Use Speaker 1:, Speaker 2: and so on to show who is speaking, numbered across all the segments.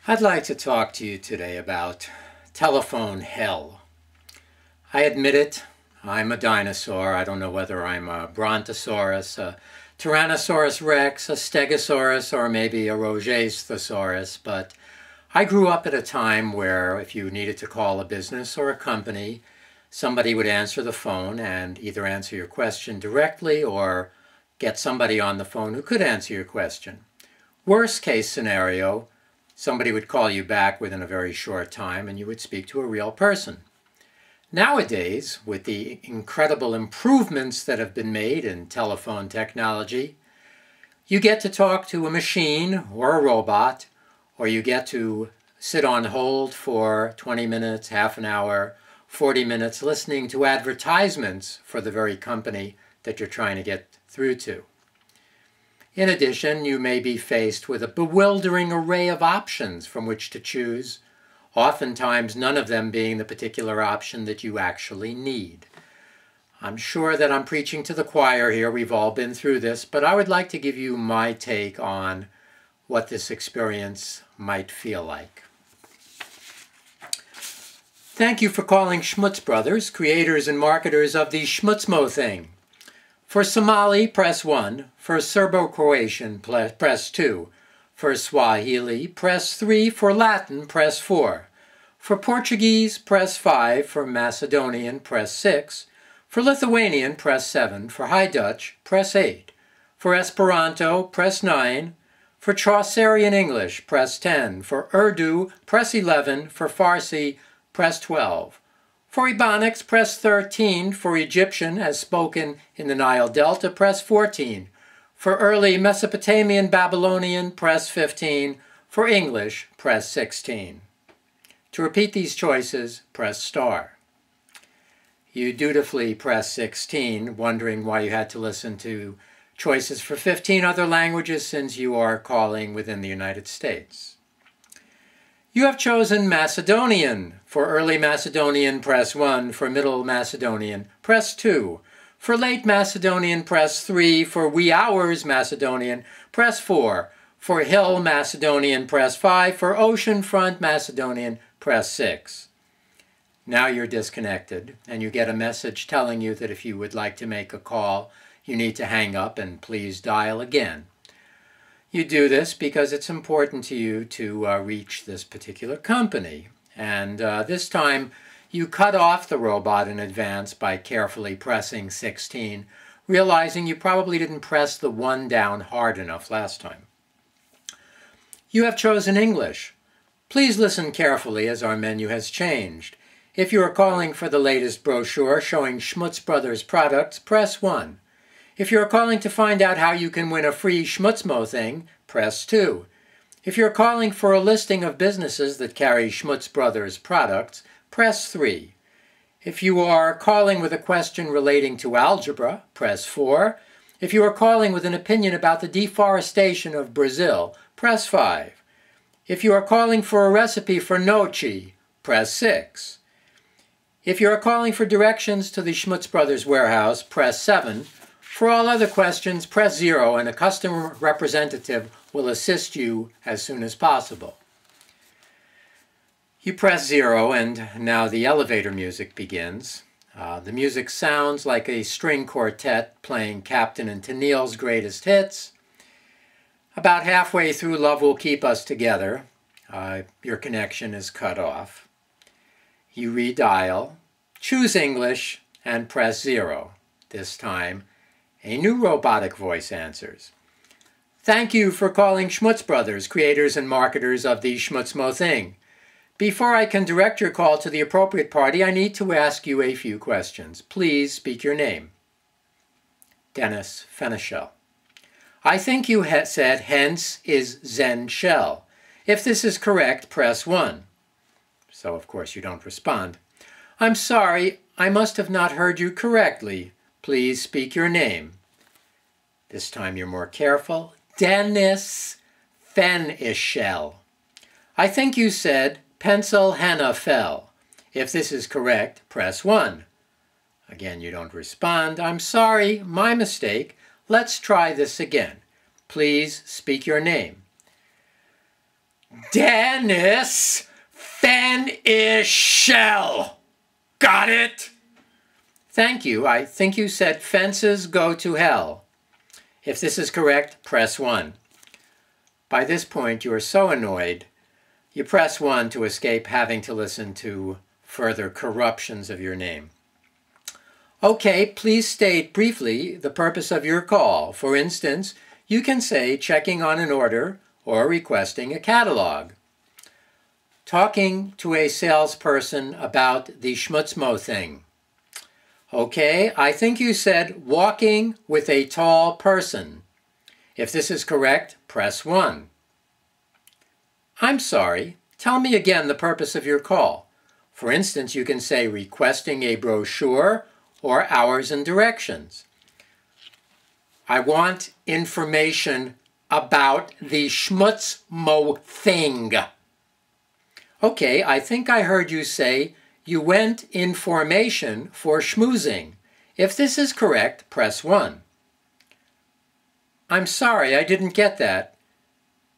Speaker 1: I'd like to talk to you today about telephone hell. I admit it, I'm a dinosaur. I don't know whether I'm a Brontosaurus, a Tyrannosaurus Rex, a Stegosaurus, or maybe a Rogethosaurus, but I grew up at a time where if you needed to call a business or a company, somebody would answer the phone and either answer your question directly or get somebody on the phone who could answer your question. Worst case scenario, somebody would call you back within a very short time and you would speak to a real person. Nowadays, with the incredible improvements that have been made in telephone technology, you get to talk to a machine or a robot, or you get to sit on hold for 20 minutes, half an hour, 40 minutes listening to advertisements for the very company that you're trying to get through to. In addition, you may be faced with a bewildering array of options from which to choose, oftentimes none of them being the particular option that you actually need. I'm sure that I'm preaching to the choir here. We've all been through this, but I would like to give you my take on what this experience might feel like. Thank you for calling Schmutz Brothers, creators and marketers of the Schmutzmo thing. For Somali, press 1. For Serbo-Croatian, press 2. For Swahili, press 3. For Latin, press 4. For Portuguese, press 5. For Macedonian, press 6. For Lithuanian, press 7. For High Dutch, press 8. For Esperanto, press 9. For Chaucerian English, press 10. For Urdu, press 11. For Farsi, press 12. For Ebonics, press 13. For Egyptian, as spoken in the Nile Delta, press 14. For early Mesopotamian Babylonian, press 15. For English, press 16. To repeat these choices, press star. You dutifully press 16, wondering why you had to listen to choices for 15 other languages since you are calling within the United States. You have chosen Macedonian. For early Macedonian, press 1. For middle Macedonian, press 2. For late Macedonian, press 3. For wee hours Macedonian, press 4. For hill Macedonian, press 5. For ocean front Macedonian, press 6. Now you're disconnected, and you get a message telling you that if you would like to make a call, you need to hang up and please dial again. You do this because it's important to you to reach this particular company. And this time, you cut off the robot in advance by carefully pressing 16, realizing you probably didn't press the 1 down hard enough last time. You have chosen English. Please listen carefully as our menu has changed. If you are calling for the latest brochure showing Schmutz Brothers products, press 1. If you are calling to find out how you can win a free Schmutzmo thing, press 2. If you're calling for a listing of businesses that carry Schmutz Brothers products, press 3. If you are calling with a question relating to algebra, press 4. If you are calling with an opinion about the deforestation of Brazil, press 5. If you are calling for a recipe for gnocchi, press 6. If you are calling for directions to the Schmutz Brothers warehouse, press 7. For all other questions, press 0 and a customer representative will assist you as soon as possible. You press 0 and now the elevator music begins. The music sounds like a string quartet playing Captain and Tennille's greatest hits. About halfway through Love Will Keep Us Together, your connection is cut off. You redial, choose English, and press 0. This time, a new robotic voice answers. Thank you for calling Schmutz Brothers, creators and marketers of the Schmutzmo thing. Before I can direct your call to the appropriate party, I need to ask you a few questions. Please speak your name. Dennis Fenichel. I think you said hence is Zen Shell. If this is correct, press 1. So, of course, you don't respond. I'm sorry, I must have not heard you correctly. Please speak your name. This time you're more careful. Dennis Fenichel. I think you said pencil henna fell. If this is correct, press 1. Again, you don't respond. I'm sorry, my mistake. Let's try this again. Please speak your name. Dennis Fenischel. Got it? Thank you. I think you said fences go to hell. If this is correct, press 1. By this point, you are so annoyed, you press 1 to escape having to listen to further corruptions of your name. Okay, please state briefly the purpose of your call. For instance, you can say checking on an order or requesting a catalog. Talking to a salesperson about the schmutzmo thing. Okay, I think you said walking with a tall person. If this is correct, press 1. I'm sorry, tell me again the purpose of your call. For instance, you can say requesting a brochure or hours and directions. I want information about the schmutzmo thing. Okay, I think I heard you say you went in formation for schmoozing. If this is correct, press 1. I'm sorry, I didn't get that.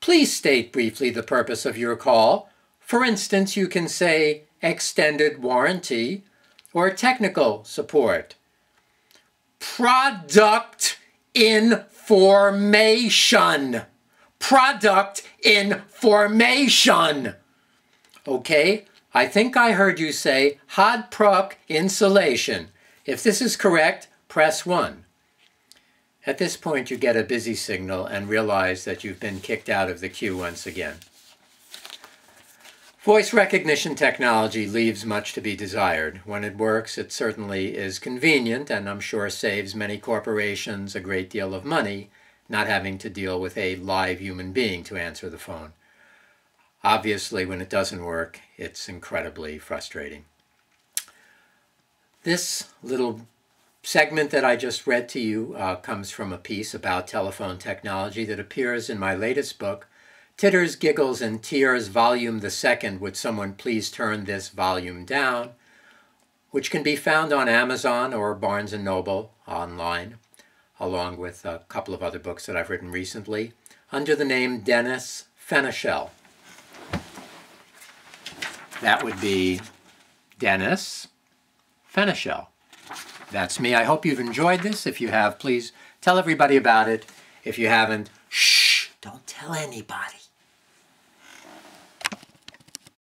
Speaker 1: Please state briefly the purpose of your call. For instance, you can say extended warranty or technical support. Product information. Product information. Okay, I think I heard you say hot prok insulation. If this is correct, press 1. At this point, you get a busy signal and realize that you've been kicked out of the queue once again. Voice recognition technology leaves much to be desired. When it works, it certainly is convenient and I'm sure saves many corporations a great deal of money not having to deal with a live human being to answer the phone. Obviously, when it doesn't work, it's incredibly frustrating. This little segment that I just read to you comes from a piece about telephone technology that appears in my latest book, Titters, Giggles, and Tears, Volume the 2nd, Would Someone Please Turn This Volume Down, which can be found on Amazon or Barnes & Noble online, along with a couple of other books that I've written recently, under the name Dennis Fenischel. That would be Dennis Fenischel. That's me. I hope you've enjoyed this. If you have, please tell everybody about it. If you haven't, shh, don't tell anybody.